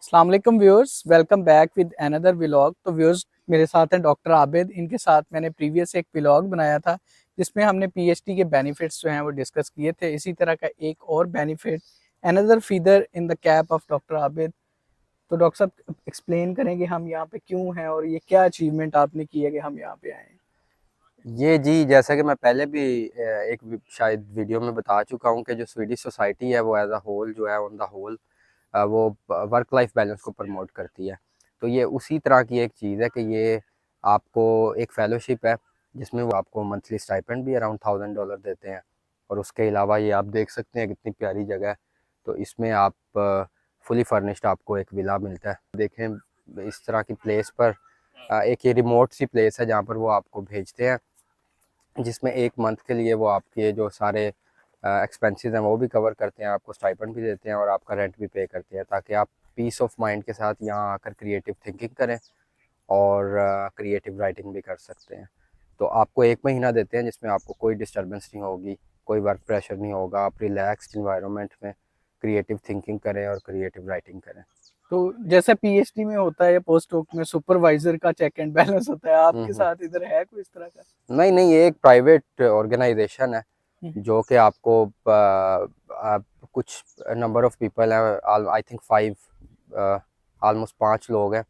अस्सलाम वालेकुम viewers, welcome back with another vlog. तो व्यूअर्स, मेरे साथ हैं डॉक्टर आबिद। इनके साथ मैंने प्रीवियस एक व्लॉग बनाया था जिसमें हमने पीएचडी के बेनिफिट्स जो हैं वो डिस्कस किए थे। इसी तरह का एक और benefit, another feather in the cap of doctor Abid. तो डॉक्टर साहब एक्सप्लेन करेंगे हम यहाँ पे क्यों हैं और ये क्या अचीवमेंट आपने की है कि हम यहाँ पे आए हैं। ये जी, जैसा कि मैं पहले भी शायद वीडियो में बता चुका हूँ कि जो स्वीडिश सोसाइटी है वो एज अ होल जो है ऑन द होल वो वर्क लाइफ बैलेंस को प्रमोट करती है। तो ये उसी तरह की एक चीज़ है कि ये आपको एक फेलोशिप है जिसमें वो आपको मंथली स्टाइपेंड भी अराउंड $1000 देते हैं। और उसके अलावा ये आप देख सकते हैं कितनी प्यारी जगह है। तो इसमें आप फुली फर्निश्ड आपको एक विला मिलता है। देखें इस तरह की प्लेस पर एक ये रिमोट सी प्लेस है जहाँ पर वो आपको भेजते हैं, जिसमें एक मंथ के लिए वो आपके जो सारे एक्सपेंसेस हैं वो भी कवर करते हैं, आपको स्टाइपेंड भी देते हैं और आपका रेंट भी पे करते हैं, ताकि आप पीस ऑफ माइंड के साथ यहाँ आकर क्रिएटिव थिंकिंग करें और क्रिएटिव राइटिंग भी कर सकते हैं। तो आपको 1 महीना देते हैं जिसमें आपको कोई डिस्टर्बेंस नहीं होगी, कोई वर्क प्रेशर नहीं होगा। आप रिलैक्स्ड इन्वायरमेंट में क्रिएटिव थिंकिंग करें और क्रिएटिव राइटिंग करें। तो जैसे पीएचडी में होता है या पोस्ट डॉक में सुपरवाइजर का चेक एंड बैलेंस होता है, आपके साथ इधर है कोई इस तरह का? नहीं नहीं, ये एक प्राइवेट ऑर्गेनाइजेशन है जो कि आपको कुछ नंबर ऑफ पीपल है, आई थिंक 5, ऑलमोस्ट 5 लोग हैं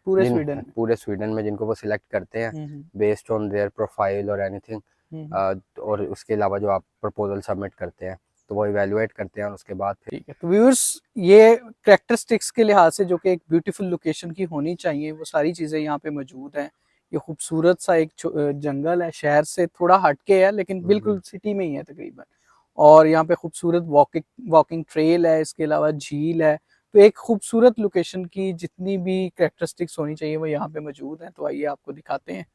पूरे स्वीडन में जिनको वो सिलेक्ट करते हैं बेस्ड ऑन देयर प्रोफाइल और एनीथिंग। और उसके अलावा जो आप प्रपोजल सबमिट करते हैं तो वो इवेलुएट करते हैं और उसके बाद फिर। ठीक है। तो व्यूअर्स, ये कैरेक्टरिस्टिक्स के लिहाज से जो कि एक ब्यूटीफुल लोकेशन की होनी चाहिए वो सारी चीज़ें यहाँ पे मौजूद हैं। ये खूबसूरत सा एक जंगल है, शहर से थोड़ा हटके है लेकिन बिल्कुल सिटी में ही है तकरीबन। और यहाँ पे खूबसूरत वॉकिंग ट्रेल है, इसके अलावा झील है। तो एक खूबसूरत लोकेशन की जितनी भी कैरेक्टरिस्टिक्स होनी चाहिए वो यहाँ पे मौजूद हैं। तो आइए आपको दिखाते हैं।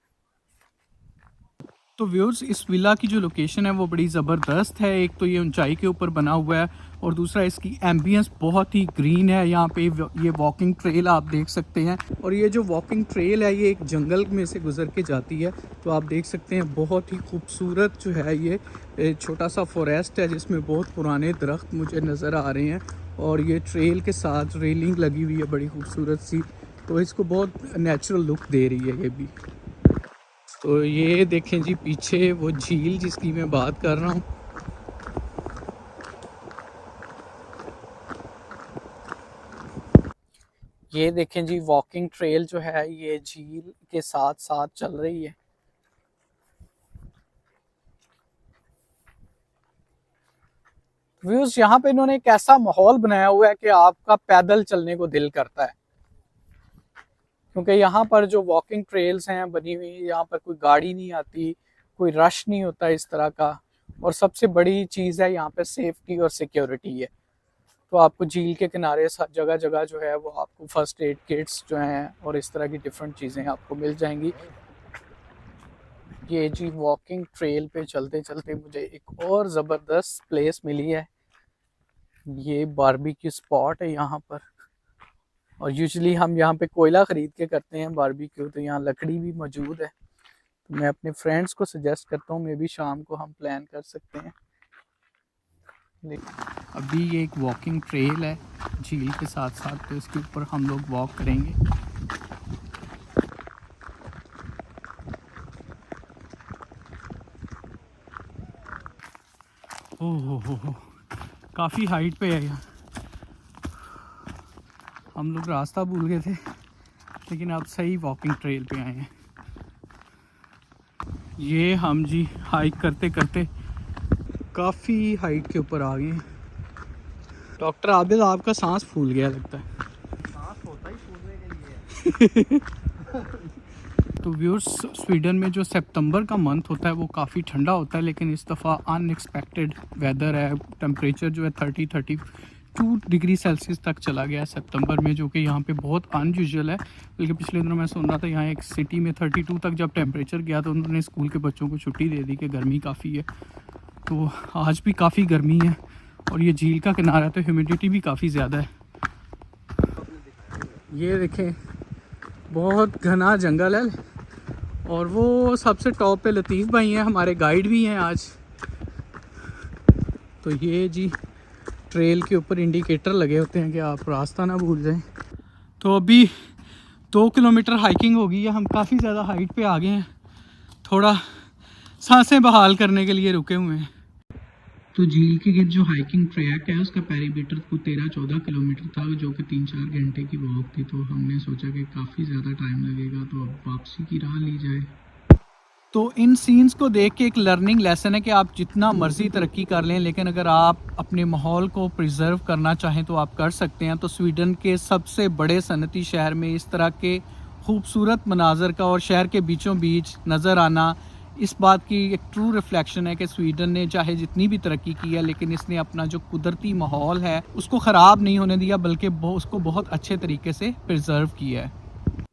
तो व्यूअर्स, इस विला की जो लोकेशन है वो बड़ी ज़बरदस्त है। एक तो ये ऊंचाई के ऊपर बना हुआ है और दूसरा इसकी एम्बियंस बहुत ही ग्रीन है। यहाँ पे ये वॉकिंग ट्रेल आप देख सकते हैं और ये जो वॉकिंग ट्रेल है ये एक जंगल में से गुजर के जाती है। तो आप देख सकते हैं बहुत ही खूबसूरत जो है ये छोटा सा फॉरेस्ट है जिसमें बहुत पुराने दरख्त मुझे नज़र आ रहे हैं और ये ट्रेल के साथ रेलिंग लगी हुई है बड़ी खूबसूरत सी। तो इसको बहुत नेचुरल लुक दे रही है ये भी। तो ये देखें जी पीछे वो झील जिसकी मैं बात कर रहा हूँ। ये देखें जी वॉकिंग ट्रेल जो है ये झील के साथ साथ चल रही है। व्यूज, यहाँ पे इन्होंने एक ऐसा माहौल बनाया हुआ है कि आपका पैदल चलने को दिल करता है, क्योंकि यहाँ पर जो वॉकिंग ट्रेल्स हैं बनी हुई, यहाँ पर कोई गाड़ी नहीं आती, कोई रश नहीं होता इस तरह का। और सबसे बड़ी चीज़ है यहाँ पे सेफ्टी और सिक्योरिटी है। तो आपको झील के किनारे जगह जगह जो है वो आपको फर्स्ट एड किट्स जो हैं और इस तरह की डिफरेंट चीज़ें आपको मिल जाएंगी। ये जी वॉकिंग ट्रेल पे चलते चलते मुझे एक और ज़बरदस्त प्लेस मिली है। ये बारबेक्यू स्पॉट है यहाँ पर और यूजुअली हम यहाँ पे कोयला ख़रीद के करते हैं बारबेक्यू, तो यहाँ लकड़ी भी मौजूद है। तो मैं अपने फ्रेंड्स को सजेस्ट करता हूँ, मे बी शाम को हम प्लान कर सकते हैं। अभी ये एक वॉकिंग ट्रेल है झील के साथ साथ, तो इसके ऊपर हम लोग वॉक करेंगे। ओह हो, काफ़ी हाइट पे है यहाँ। हम लोग रास्ता भूल गए थे लेकिन अब सही वॉकिंग ट्रेल पे आए हैं। ये हम जी हाइक करते करते काफ़ी हाइट के ऊपर आ गए हैं। डॉक्टर आबिद, आपका सांस फूल गया लगता है। सांस होता ही फूलने के लिए। तो व्यूअर्स, स्वीडन में जो सितंबर का मंथ होता है वो काफ़ी ठंडा होता है, लेकिन इस दफ़ा अनएक्सपेक्टेड वेदर है। टेम्परेचर जो है 32 डिग्री सेल्सियस तक चला गया है सितंबर में, जो कि यहाँ पे बहुत अनयूजुअल है। बल्कि पिछले दिनों मैं सुन रहा था यहाँ एक सिटी में 32 तक जब टेम्परेचर गया तो उन्होंने स्कूल के बच्चों को छुट्टी दे दी कि गर्मी काफ़ी है। तो आज भी काफ़ी गर्मी है और ये झील का किनारा तो ह्यूमिडिटी भी काफ़ी ज़्यादा है। ये देखें बहुत घना जंगल है और वो सबसे टॉप पे लतीफ़ भाई हैं, हमारे गाइड भी हैं आज। तो ये जी ट्रेल के ऊपर इंडिकेटर लगे होते हैं कि आप रास्ता ना भूल जाएं। तो अभी 2 किलोमीटर हाइकिंग होगी है, हम काफ़ी ज़्यादा हाइट पे आ गए हैं, थोड़ा सांसें बहाल करने के लिए रुके हुए हैं। तो झील के गिर्द जो हाइकिंग ट्रैक है उसका पेरीमीटर को 13-14 किलोमीटर था, जो कि 3-4 घंटे की वॉक थी। तो हमने सोचा कि काफ़ी ज़्यादा टाइम लगेगा, तो अब वापसी की राह ली जाए। तो इन सीन्स को देख के एक लर्निंग लेसन है कि आप जितना मर्ज़ी तरक्की कर लें, लेकिन अगर आप अपने माहौल को प्रिजर्व करना चाहें तो आप कर सकते हैं। तो स्वीडन के सबसे बड़े सनती शहर में इस तरह के खूबसूरत मनाजर का और शहर के बीचों बीच नज़र आना इस बात की एक ट्रू रिफ्लेक्शन है कि स्वीडन ने चाहे जितनी भी तरक्की की है, लेकिन इसने अपना जो कुदरती माहौल है उसको ख़राब नहीं होने दिया, बल्कि उसको बहुत अच्छे तरीके से प्रिजर्व किया है।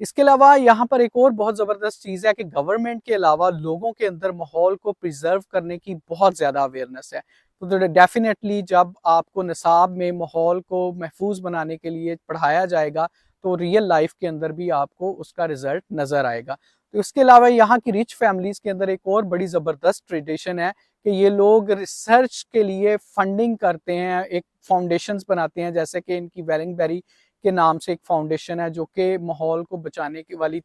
इसके अलावा यहाँ पर एक और बहुत ज़बरदस्त चीज़ है कि गवर्नमेंट के अलावा लोगों के अंदर माहौल को प्रिजर्व करने की बहुत ज़्यादा अवेयरनेस है। तो डेफिनेटली जब आपको निसाब में माहौल को महफूज बनाने के लिए पढ़ाया जाएगा तो रियल लाइफ के अंदर भी आपको उसका रिजल्ट नज़र आएगा। तो इसके अलावा यहाँ की रिच फैमिलीज़ के अंदर एक और बड़ी ज़बरदस्त ट्रेडिशन है कि ये लोग रिसर्च के लिए फंडिंग करते हैं, एक फाउंडेशंस बनाते हैं, जैसे कि इनकी वेलिंगबेरी के नाम से एक फाउंडेशन है जो कि माहौल को बचाने की वाली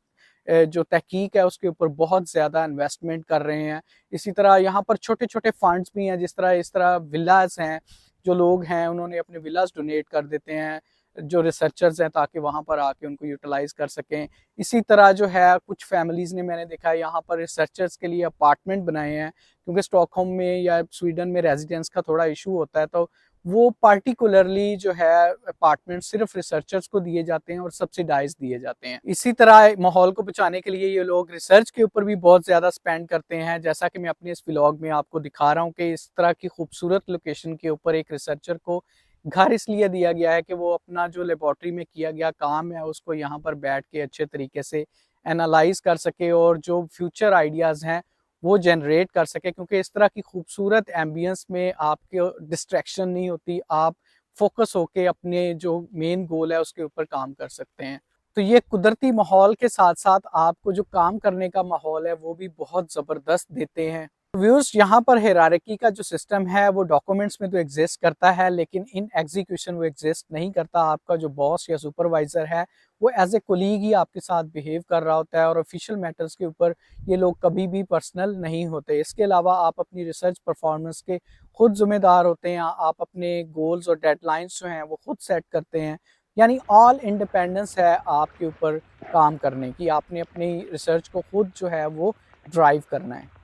जो तहकीक है उसके ऊपर बहुत ज़्यादा इन्वेस्टमेंट कर रहे हैं। इसी तरह यहाँ पर छोटे छोटे फंड्स भी हैं, इस तरह विलाज हैं, जो लोग हैं उन्होंने अपने विलाज डोनेट कर देते हैं जो रिसर्चर्स हैं, ताकि वहाँ पर आके उनको यूटिलाइज कर सकें। इसी तरह जो है कुछ फैमिलीज़ ने, मैंने देखा है यहाँ पर रिसर्चर्स के लिए अपार्टमेंट बनाए हैं, क्योंकि स्टॉकहोम में या स्वीडन में रेजिडेंस का थोड़ा इशू होता है, तो वो पार्टिकुलरली जो है अपार्टमेंट सिर्फ रिसर्चर्स को दिए जाते हैं और सब्सिडाइज दिए जाते हैं। इसी तरह माहौल को बचाने के लिए ये लोग रिसर्च के ऊपर भी बहुत ज़्यादा स्पेंड करते हैं, जैसा कि मैं अपने इस व्लॉग में आपको दिखा रहा हूँ कि इस तरह की खूबसूरत लोकेशन के ऊपर एक रिसर्चर को घर इसलिए दिया गया है कि वो अपना जो लेबॉर्ट्री में किया गया काम है उसको यहाँ पर बैठ के अच्छे तरीके से एनालाइज कर सके और जो फ्यूचर आइडियाज़ हैं वो जनरेट कर सके, क्योंकि इस तरह की खूबसूरत एम्बियंस में आपके डिस्ट्रैक्शन नहीं होती, आप फोकस होके अपने जो मेन गोल है उसके ऊपर काम कर सकते हैं। तो ये कुदरती माहौल के साथ साथ आपको जो काम करने का माहौल है वो भी बहुत ज़बरदस्त देते हैं। व्यूअर्स, यहाँ पर हायरार्की का जो सिस्टम है वो डॉक्यूमेंट्स में तो एग्जिस्ट करता है, लेकिन इन एग्जीक्यूशन वो एग्जिस्ट नहीं करता। आपका जो बॉस या सुपरवाइजर है वो एज ए कोलीग ही आपके साथ बिहेव कर रहा होता है, और ऑफिशियल मैटर्स के ऊपर ये लोग कभी भी पर्सनल नहीं होते। इसके अलावा आप अपनी रिसर्च परफॉर्मेंस के खुद जिम्मेदार होते हैं, आप अपने गोल्स और डेडलाइंस जो हैं वो खुद सेट करते हैं, यानी ऑल इंडिपेंडेंस है आपके ऊपर काम करने की। आपने अपनी रिसर्च को खुद जो है वो ड्राइव करना है।